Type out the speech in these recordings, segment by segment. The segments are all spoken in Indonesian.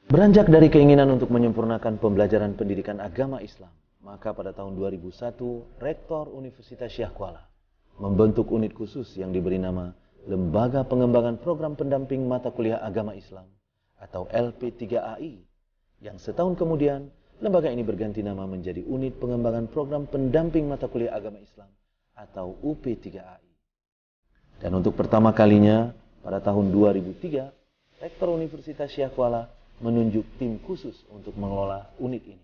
Beranjak dari keinginan untuk menyempurnakan pembelajaran pendidikan agama Islam, maka pada tahun 2001, Rektor Universitas Syekh Kuala membentuk unit khusus yang diberi nama Lembaga Pengembangan Program Pendamping Mata Kuliah Agama Islam atau LP3AI, yang setahun kemudian lembaga ini berganti nama menjadi Unit Pengembangan Program Pendamping Mata Kuliah Agama Islam atau UP3AI. Dan untuk pertama kalinya pada tahun 2003, Rektor Universitas Syekh Kuala menunjuk tim khusus untuk mengelola unit ini.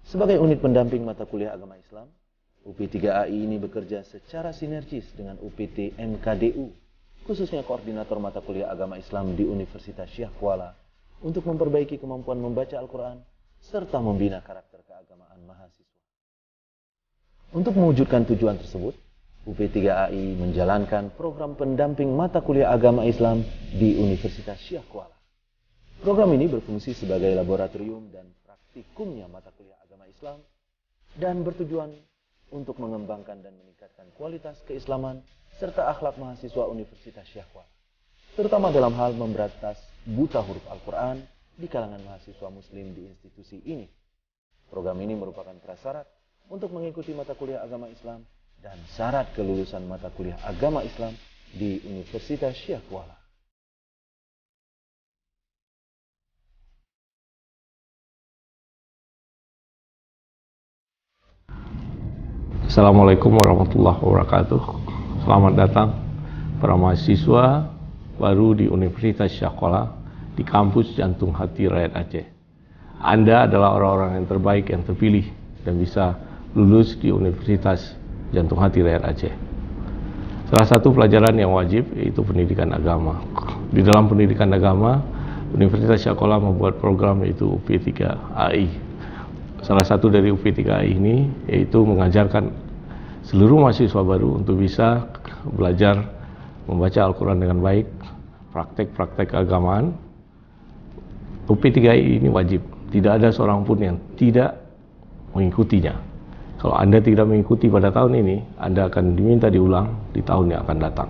Sebagai unit pendamping mata kuliah agama Islam, UP3AI ini bekerja secara sinergis dengan UPT MKDU, khususnya Koordinator Mata Kuliah Agama Islam di Universitas Syekh Kuala, untuk memperbaiki kemampuan membaca Al-Quran serta membina karakter keagamaan mahasiswa. Untuk mewujudkan tujuan tersebut, UP3AI menjalankan program pendamping mata kuliah agama Islam di Universitas Syekh Kuala. Program ini berfungsi sebagai laboratorium dan praktikumnya mata kuliah agama Islam dan bertujuan untuk mengembangkan dan meningkatkan kualitas keislaman serta akhlak mahasiswa Universitas Syekh Kuala, terutama dalam hal memberantas buta huruf Al-Quran di kalangan mahasiswa muslim di institusi ini. Program ini merupakan prasyarat untuk mengikuti mata kuliah agama Islam dan syarat kelulusan mata kuliah agama Islam di Universitas Syekh Kuala. Assalamualaikum warahmatullahi wabarakatuh. Selamat datang para mahasiswa baru di Universitas Syekh Kuala di kampus Jantung Hati Rakyat Aceh. Anda adalah orang-orang yang terbaik yang terpilih dan bisa lulus di Universitas Jantung Hati Rakyat Aceh. Salah satu pelajaran yang wajib yaitu pendidikan agama. Di dalam pendidikan agama, Universitas Syekh Kuala membuat program yaitu UP3AI. Salah satu dari UP3AI ini yaitu mengajarkan seluruh mahasiswa baru untuk bisa belajar membaca Al-Quran dengan baik, praktek-praktek keagamaan. UP3AI ini wajib, tidak ada seorang pun yang tidak mengikutinya. Kalau Anda tidak mengikuti pada tahun ini, Anda akan diminta diulang di tahun yang akan datang.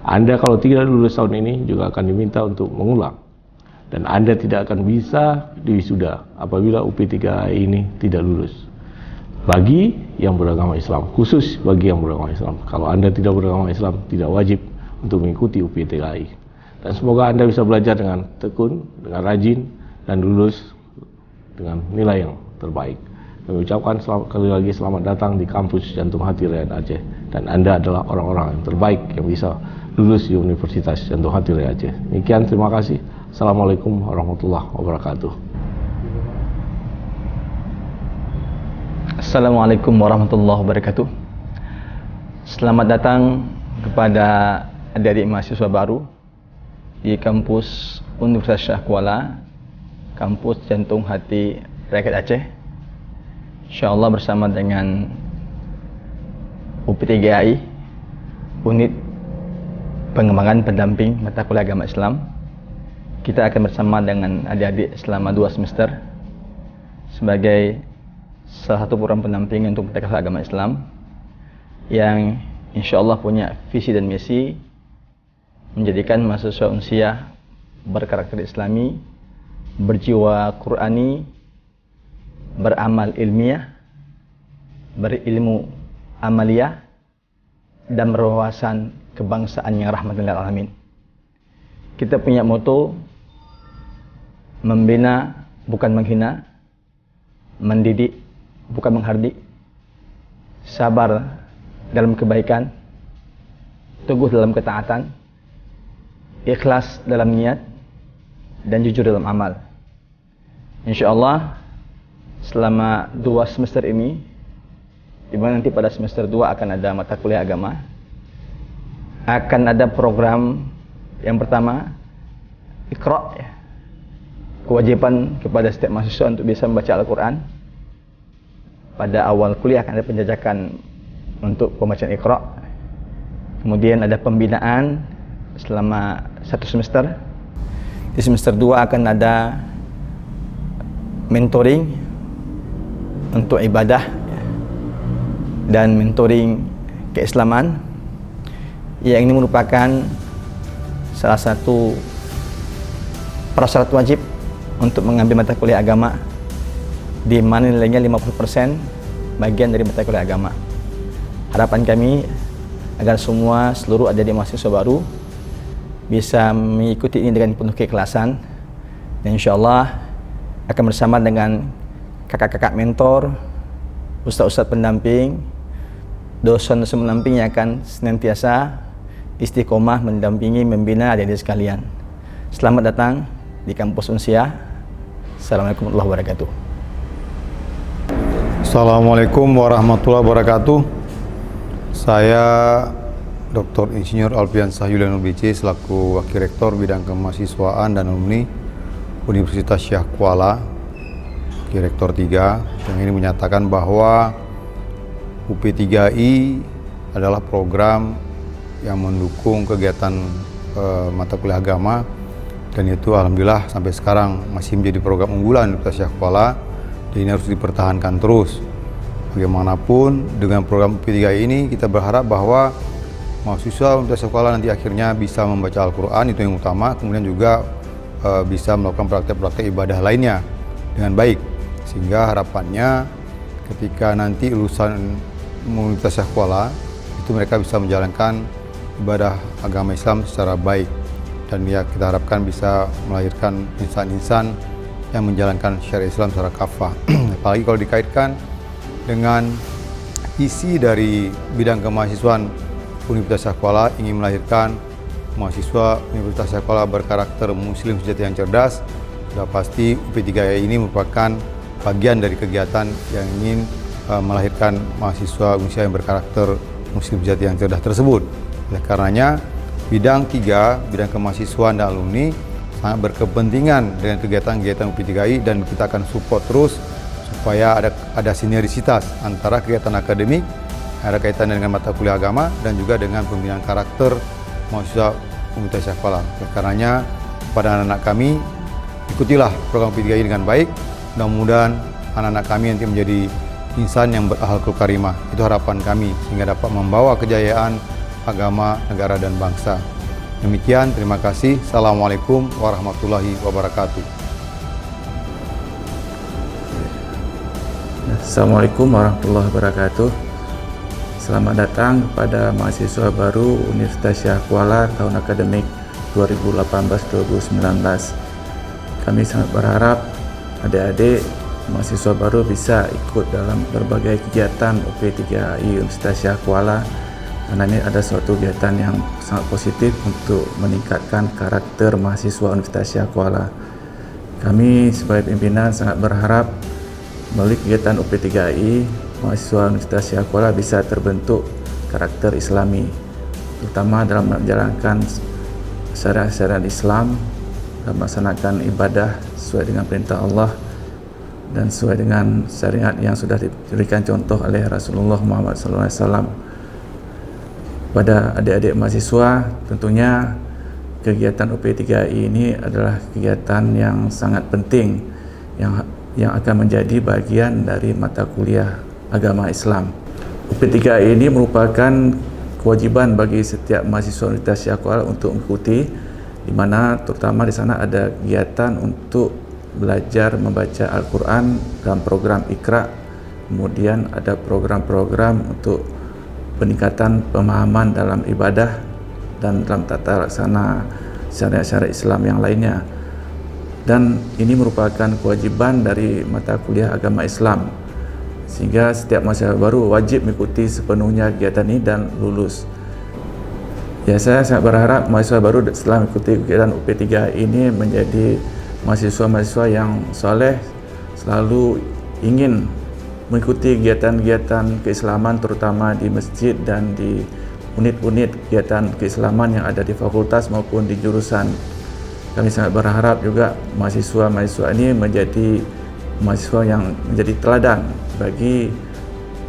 Anda kalau tidak lulus tahun ini juga akan diminta untuk mengulang. Dan Anda tidak akan bisa diwisuda apabila UP3AI ini tidak lulus. Bagi yang beragama Islam, khusus bagi yang beragama Islam. Kalau Anda tidak beragama Islam, tidak wajib untuk mengikuti UP3AI. Dan semoga Anda bisa belajar dengan tekun, dengan rajin, dan lulus dengan nilai yang terbaik. Kami ucapkan sekali lagi selamat datang di kampus Jantung Hati Rakyat Aceh. Dan Anda adalah orang-orang yang terbaik yang bisa lulus di Universitas Jantung Hati Rakyat Aceh. Demikian, terima kasih. Assalamualaikum warahmatullahi wabarakatuh. Assalamualaikum warahmatullahi wabarakatuh. Selamat datang kepada adik-adik mahasiswa baru di kampus Universitas Syekh Kuala, kampus Jantung Hati Rakyat Aceh. InsyaAllah bersama dengan UP3AI, unit pengembangan pendamping mata kuliah agama Islam, kita akan bersama dengan adik-adik selama 2 semester sebagai salah satu program pendamping untuk mata kuliah agama Islam yang insyaAllah punya visi dan misi menjadikan mahasiswa unsiah berkarakter Islami, berjiwa Qurani, beramal ilmiah, berilmu amaliyah, dan berwawasan kebangsaan yang rahmatan lil alamin. Kita punya moto membina bukan menghina, mendidik bukan menghardik, sabar dalam kebaikan, teguh dalam ketaatan, ikhlas dalam niat, dan jujur dalam amal. InsyaAllah selama 2 semester ini, di mana nanti pada semester 2 akan ada mata kuliah agama, akan ada program yang pertama, Iqra', ya. Kewajiban kepada setiap mahasiswa untuk bisa membaca Al-Quran. Pada awal kuliah akan ada penjajakan untuk pembacaan Iqra'. Kemudian ada pembinaan selama 1 semester. Di semester 2 akan ada mentoring untuk ibadah dan mentoring keislaman, yang ini merupakan salah satu prasyarat wajib untuk mengambil mata kuliah agama, di mana nilainya 50% bagian dari mata kuliah agama. Harapan kami agar seluruh adik-adik mahasiswa baru bisa mengikuti ini dengan penuh keikhlasan, dan insyaallah akan bersama dengan kakak-kakak mentor, ustaz-ustaz pendamping, dosen-dosen pendamping yang akan senantiasa istiqomah mendampingi, membina adik-adik sekalian. Selamat datang di kampus Unsia. Assalamualaikum warahmatullahi wabarakatuh. Assalamualaikum warahmatullahi wabarakatuh. Saya Dr. Insinyur Alfian Sahyulianur BC selaku Wakil Rektor Bidang Kemahasiswaan dan Alumni Universitas Syah Kuala, Wakil Rektor 3, yang ini menyatakan bahwa UP3I adalah program yang mendukung kegiatan mata kuliah agama, dan itu alhamdulillah sampai sekarang masih menjadi program unggulan Universitas Syah Kuala, dan ini harus dipertahankan terus. Bagaimanapun dengan program UP3I ini kita berharap bahwa mahasiswa Universitas Syah Kuala nanti akhirnya bisa membaca Al-Quran, itu yang utama, kemudian juga bisa melakukan praktek-praktek ibadah lainnya dengan baik, sehingga harapannya ketika nanti lulusan Universitas Syah Kuala itu mereka bisa menjalankan ibadah agama Islam secara baik, dan ya kita harapkan bisa melahirkan insan-insan yang menjalankan syariat Islam secara kafah. Apalagi kalau dikaitkan dengan isi dari bidang kemahasiswaan Universitas Syah Kuala ingin melahirkan mahasiswa Universitas Syah Kuala berkarakter muslim sejati yang cerdas, sudah pasti UP3I ini merupakan bagian dari kegiatan yang ingin melahirkan mahasiswa Unsia yang berkarakter muslim sejati yang cerdas tersebut. Oleh karenanya, bidang 3, bidang kemahasiswaan dan alumni sangat berkepentingan dengan kegiatan-kegiatan UP3I, dan kita akan support terus supaya ada sinergisitas antara kegiatan akademik, ada kaitannya dengan mata kuliah agama, dan juga dengan pembinaan karakter mahasiswa Universitas Syah Kuala. Oleh karenanya, pada anak-anak kami, ikutilah program UP3I dengan baik. Mudah-mudahan anak-anak kami nanti menjadi insan yang berakhlakul karimah. Itu harapan kami, sehingga dapat membawa kejayaan agama, negara, dan bangsa. Demikian, terima kasih. Assalamualaikum warahmatullahi wabarakatuh. Assalamualaikum warahmatullahi wabarakatuh. Selamat datang kepada mahasiswa baru Universitas Syah Kuala tahun akademik 2018-2019. Kami sangat berharap adik-adik mahasiswa baru bisa ikut dalam berbagai kegiatan UP3I Universitas Syah Kuala, karena ini ada suatu kegiatan yang sangat positif untuk meningkatkan karakter mahasiswa Universitas Syah Kuala. Kami sebagai pimpinan sangat berharap melalui kegiatan UP3I, mahasiswa Universitas Syah Kuala bisa terbentuk karakter Islami, terutama dalam menjalankan syariat-syariat Islam, dalam melaksanakan ibadah sesuai dengan perintah Allah dan sesuai dengan syariat yang sudah diberikan contoh oleh Rasulullah Muhammad SAW. Pada adik-adik mahasiswa, tentunya kegiatan UP3I ini adalah kegiatan yang sangat penting yang akan menjadi bagian dari mata kuliah agama Islam. UP3I ini merupakan kewajiban bagi setiap mahasiswa Universitas Syah Kuala untuk mengikuti, di mana terutama di sana ada kegiatan untuk belajar membaca Al-Quran dalam program Iqra, kemudian ada program-program untuk peningkatan pemahaman dalam ibadah dan dalam tata laksana syariat-syariat Islam yang lainnya. Dan ini merupakan kewajiban dari mata kuliah agama Islam, sehingga setiap mahasiswa baru wajib mengikuti sepenuhnya kegiatan ini dan lulus. Ya, saya sangat berharap mahasiswa baru setelah mengikuti kegiatan UP3 ini menjadi mahasiswa-mahasiswa yang soleh, selalu ingin mengikuti kegiatan-kegiatan keislaman terutama di masjid dan di unit-unit kegiatan keislaman yang ada di fakultas maupun di jurusan. Kami sangat berharap juga mahasiswa-mahasiswa ini menjadi mahasiswa yang menjadi teladan bagi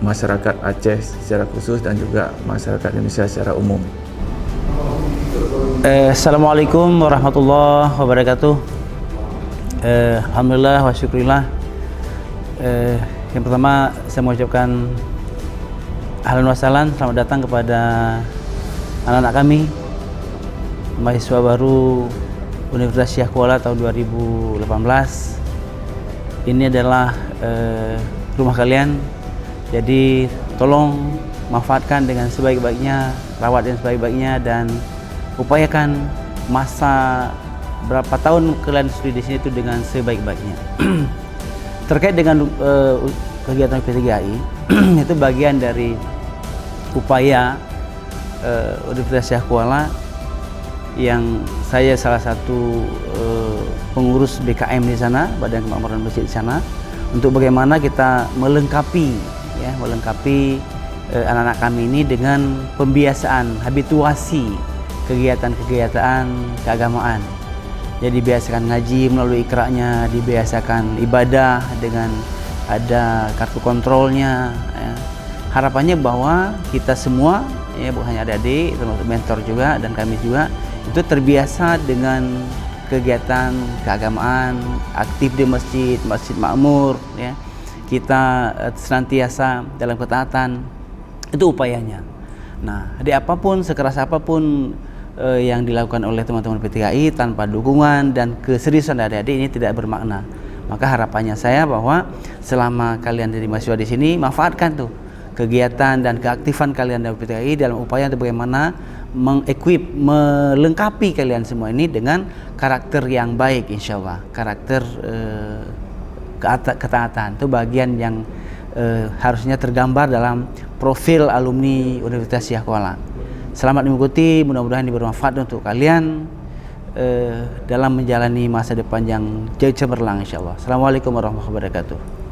masyarakat Aceh secara khusus dan juga masyarakat Indonesia secara umum. Assalamualaikum warahmatullahi wabarakatuh. Alhamdulillah wa syukurillah. Yang pertama saya mengucapkan ahlan wa sahlan, selamat datang kepada anak-anak kami, mahasiswa baru Universitas Syah Kuala tahun 2018. Ini adalah rumah kalian, jadi tolong manfaatkan dengan sebaik-baiknya, rawat dengan sebaik-baiknya, dan upayakan masa berapa tahun kalian studi di sini itu dengan sebaik-baiknya. Terkait dengan kegiatan P3AI, itu bagian dari upaya Universitas Syah Kuala yang saya salah satu pengurus BKM di sana, Badan Kemakmuran Masjid di sana, untuk bagaimana kita melengkapi anak-anak kami ini dengan pembiasaan, habituasi kegiatan-kegiatan keagamaan. Jadi biasakan ngaji melalui ikraknya, dibiasakan ibadah dengan ada kartu kontrolnya. Ya. Harapannya bahwa kita semua, ya bukan hanya adik-adik, termasuk mentor juga dan kami juga, itu terbiasa dengan kegiatan keagamaan, aktif di masjid makmur, ya. Kita senantiasa dalam ketaatan, itu upayanya. Nah, di apapun, sekeras apapun yang dilakukan oleh teman-teman P3AI tanpa dukungan dan keseriusan adik-adik ini tidak bermakna. Maka harapannya saya bahwa selama kalian jadi mahasiswa di sini, manfaatkan tuh kegiatan dan keaktifan kalian dari P3AI dalam upaya untuk bagaimana mengequip, melengkapi kalian semua ini dengan karakter yang baik, insya Allah. Karakter ketaatan itu bagian yang harusnya tergambar dalam profil alumni Universitas Syah Kuala. Selamat mengikuti, mudah-mudahan ini bermanfaat untuk kalian dalam menjalani masa depan yang jauh cemerlang, insya Allah. Assalamualaikum warahmatullahi wabarakatuh.